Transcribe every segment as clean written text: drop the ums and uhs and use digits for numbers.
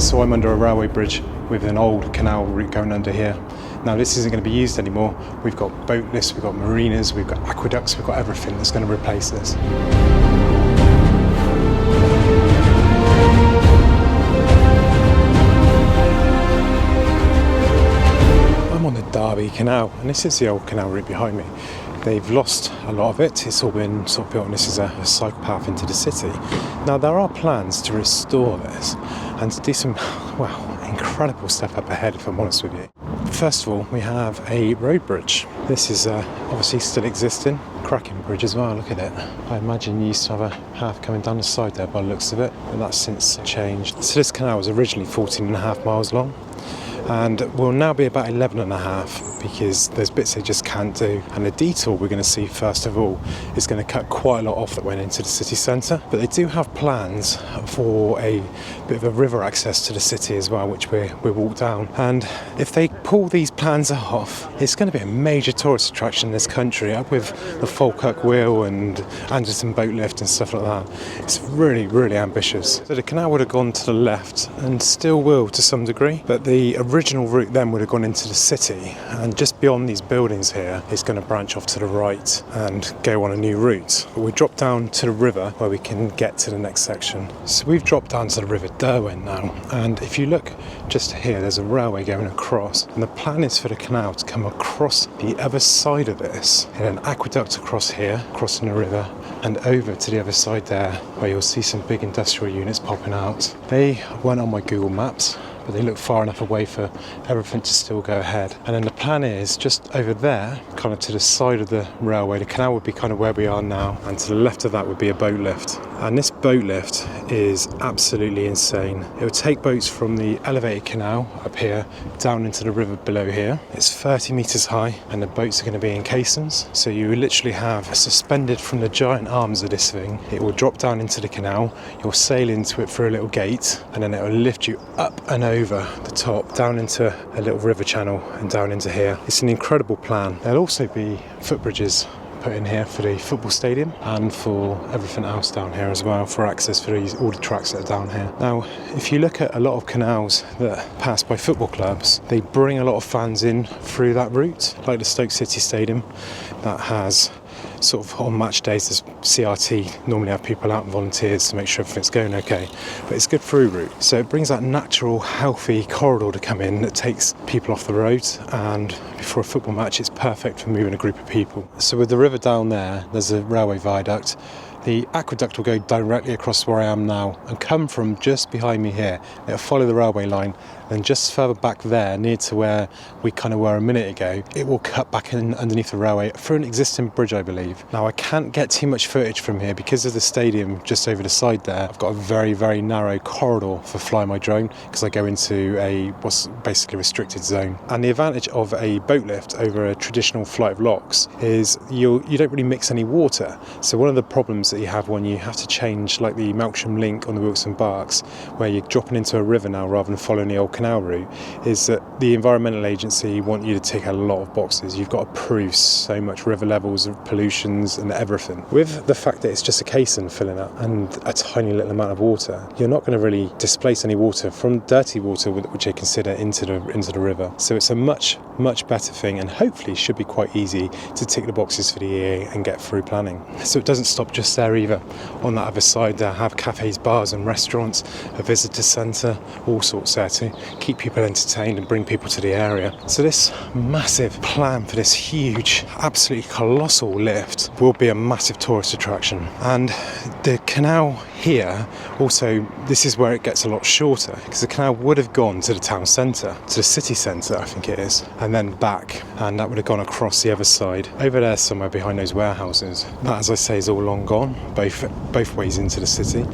So I'm under a railway bridge with an old canal route going under here. Now this isn't going to be used anymore. We've got boat lifts, we've got marinas, we've got aqueducts, we've got everything that's going to replace this. I'm on the Derby Canal, and this is the old canal route behind me. They've lost a lot of it. It's all been sort of built, and this is a cycle path into the city. Now there are plans to restore this and to do some, well, incredible stuff up ahead, if I'm honest with you. First of all, we have a road bridge. This is obviously still existing. Cracking bridge as well, look at it. I imagine you used to have a path coming down the side there by the looks of it, but that's since changed. So this canal was originally 14.5 miles long, and will now be about 11.5 because there's bits they just can't do. And the detour we're going to see first of all is going to cut quite a lot off that went into the city centre. But they do have plans for a bit of a river access to the city as well, which we walk down. And if they pull these plans off, it's going to be a major tourist attraction in this country, up with the Falkirk Wheel and Anderton boat lift and stuff like that. It's really, really ambitious. So the canal would have gone to the left and still will to some degree, but the original route then would have gone into the city, and just beyond these buildings here it's going to branch off to the right and go on a new route. But we drop down to the river where we can get to the next section. So we've dropped down to the River Derwent now, and if you look just here, there's a railway going across, and the plan is for the canal to come across the other side of this in an aqueduct across here, crossing the river, and over to the other side there where you'll see some big industrial units popping out. They weren't on my Google Maps, but they look far enough away for everything to still go ahead. And then the plan is just over there, kind of to the side of the railway, the canal would be kind of where we are now, and to the left of that would be a boat lift. And this boat lift is absolutely insane. It would take boats from the elevated canal up here down into the river below here. It's 30 metres high, and the boats are going to be in caissons. So you literally have suspended from the giant arms of this thing. It will drop down into the canal, you'll sail into it through a little gate, and then it will lift you up and over the top, down into a little river channel and down into here. It's an incredible plan. There'll also be footbridges put in here for the football stadium and for everything else down here as well, for access for all the tracks that are down here. Now, if you look at a lot of canals that pass by football clubs, they bring a lot of fans in through that route, like the Stoke City Stadium that has sort of on match days, there's CRT normally have people out and volunteers to make sure everything's going okay, but it's good through route, so it brings that natural healthy corridor to come in that takes people off the road, and before a football match it's perfect for moving a group of people. So with the river down there, there's a railway viaduct. The aqueduct will go directly across where I am now and come from just behind me here. It'll follow the railway line, and just further back there, near to where we kind of were a minute ago, it will cut back in underneath the railway through an existing bridge, I believe. Now, I can't get too much footage from here because of the stadium just over the side there. I've got a very, very narrow corridor for flying my drone because I go into a what's basically a restricted zone. And the advantage of a boat lift over a traditional flight of locks is you don't really mix any water. So one of the problems that you have when you have to change, like the Melksham link on the Wilson Barks, where you're dropping into a river now rather than following the old canal route, is that the environmental agency want you to tick a lot of boxes. You've got to prove so much river levels, pollutions and everything. With the fact that it's just a caisson filling up and a tiny little amount of water, you're not going to really displace any water from dirty water, which they consider, into the river. So it's a much better thing, and hopefully should be quite easy to tick the boxes for the EA and get through planning. So it doesn't stop just there either. On that other side there have cafes, bars and restaurants, a visitor centre, all sorts there to keep people entertained and bring people to the area. So this massive plan for this huge, absolutely colossal lift will be a massive tourist attraction. And the canal here, also, this is where it gets a lot shorter, because the canal would have gone to the town centre, to the city centre I think it is, and then back, and that would have gone across the other side, over there somewhere behind those warehouses. That, as I say, is all long gone, both ways into the city,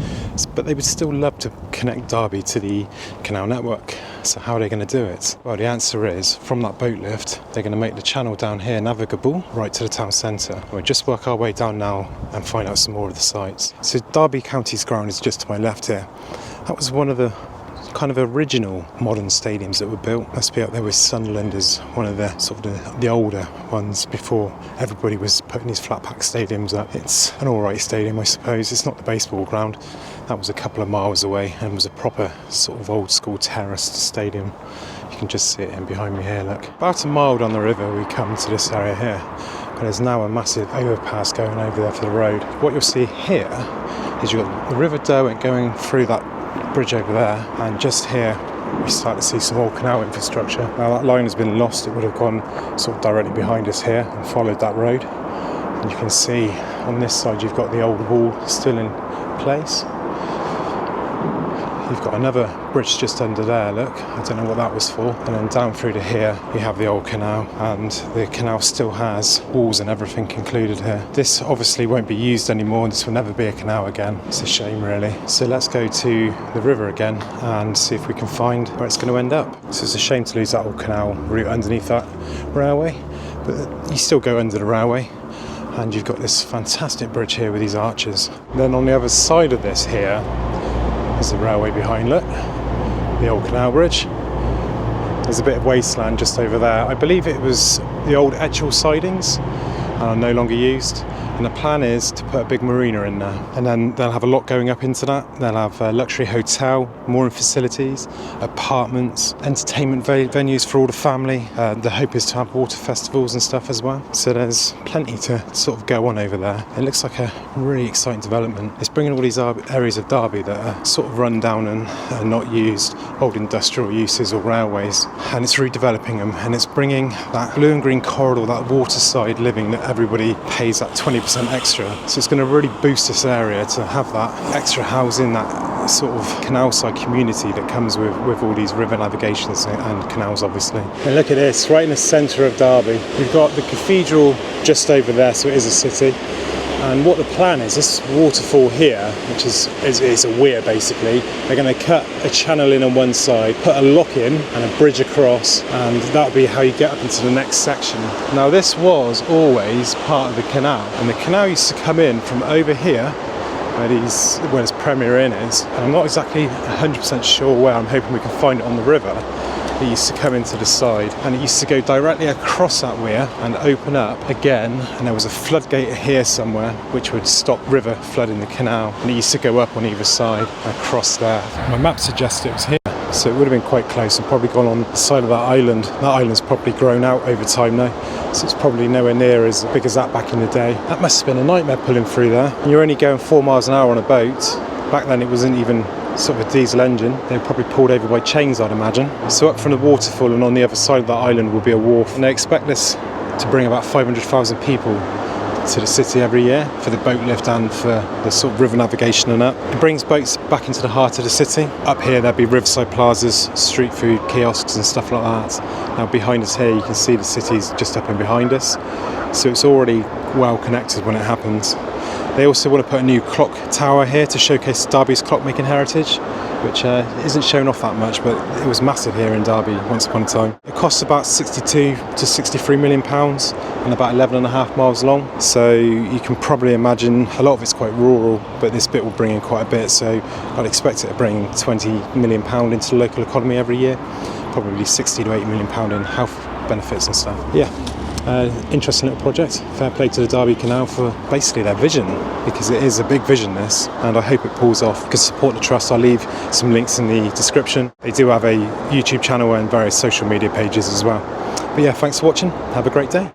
but they would still love to connect Derby to the canal network. So how are they going to do it? Well, the answer is, from that boat lift, they're going to make the channel down here navigable right to the town centre. We'll just work our way down now and find out some more of the sites. So Derby County's ground is just to my left here. That was one of the kind of original modern stadiums that were built. Must be up there with Sunderland as one of the sort of the older ones before everybody was putting these flat pack stadiums up. It's an alright stadium, I suppose. It's not the baseball ground, That was a couple of miles away and was a proper sort of old school terraced stadium. You can just see it in behind me here, look. About a mile down the river we come to this area here, but there's now a massive overpass going over there for the road. What you'll see here is you've got the River Derwent going through that bridge over there, and just here we start to see some old canal infrastructure. Now that line has been lost, it would have gone sort of directly behind us here and followed that road. And you can see on this side you've got the old wall still in place. You've got another bridge just under there, look. I don't know what that was for. And then down through to here, you have the old canal, and the canal still has walls and everything included here. This obviously won't be used anymore, and this will never be a canal again. It's a shame, really. So let's go to the river again and see if we can find where it's going to end up. So it's a shame to lose that old canal route underneath that railway, but you still go under the railway. And you've got this fantastic bridge here with these arches. Then on the other side of this here, there's the railway behind, look, the old canal bridge. There's a bit of wasteland just over there. I believe it was the old Etchell sidings and are no longer used. And the plan is to put a big marina in there. And then they'll have a lot going up into that. They'll have a luxury hotel, mooring facilities, apartments, entertainment venues for all the family. The hope is to have water festivals and stuff as well. So there's plenty to sort of go on over there. It looks like a really exciting development. It's bringing all these areas of Derby that are sort of run down and are not used, old industrial uses or railways, and it's redeveloping them. And it's bringing that blue and green corridor, that waterside living that everybody pays that 20% extra. So it's going to really boost this area to have that extra housing, that sort of canal side community that comes with all these river navigations and canals, obviously. And look at this, right in the centre of Derby. We've got the cathedral just over there, so it is a city. And what the plan is, this waterfall here, which is a weir basically, they're going to cut a channel in on one side, put a lock in and a bridge across, and that'll be how you get up into the next section. Now this was always part of the canal, and the canal used to come in from over here, where this Premier Inn is. And I'm not exactly 100% sure where, I'm hoping we can find it on the river. It used to come into the side, and it used to go directly across that weir and open up again, and there was a floodgate here somewhere which would stop river flooding the canal, and it used to go up on either side and across there. My map suggested it was here, so it would have been quite close and probably gone on the side of that island. That island's probably grown out over time now, so it's probably nowhere near as big as that back in the day. That must have been a nightmare pulling through there. And you're only going 4 miles an hour on a boat. Back then it wasn't even sort of a diesel engine. They were probably pulled over by chains, I'd imagine. So up from the waterfall and on the other side of that island will be a wharf, and they expect this to bring about 500,000 people to the city every year for the boat lift and for the sort of river navigation and that. It brings boats back into the heart of the city. Up here there'll be riverside plazas, street food, kiosks and stuff like that. Now behind us here you can see the city's just up and behind us, so it's already well connected when it happens. They also want to put a new clock tower here to showcase Derby's clockmaking heritage, which isn't shown off that much, but it was massive here in Derby once upon a time. It costs about 62 to 63 million pounds and about 11.5 miles long. So you can probably imagine a lot of it's quite rural, but this bit will bring in quite a bit. So I'd expect it to bring 20 million pound into the local economy every year, probably 60 to 80 million pound in health benefits and stuff. Yeah. Interesting little project. Fair play to the Derby Canal for basically their vision, because it is a big vision this, and I hope it pulls off. You can support the trust. I'll leave some links in the description. They do have a YouTube channel and various social media pages as well. But yeah, thanks for watching. Have a great day.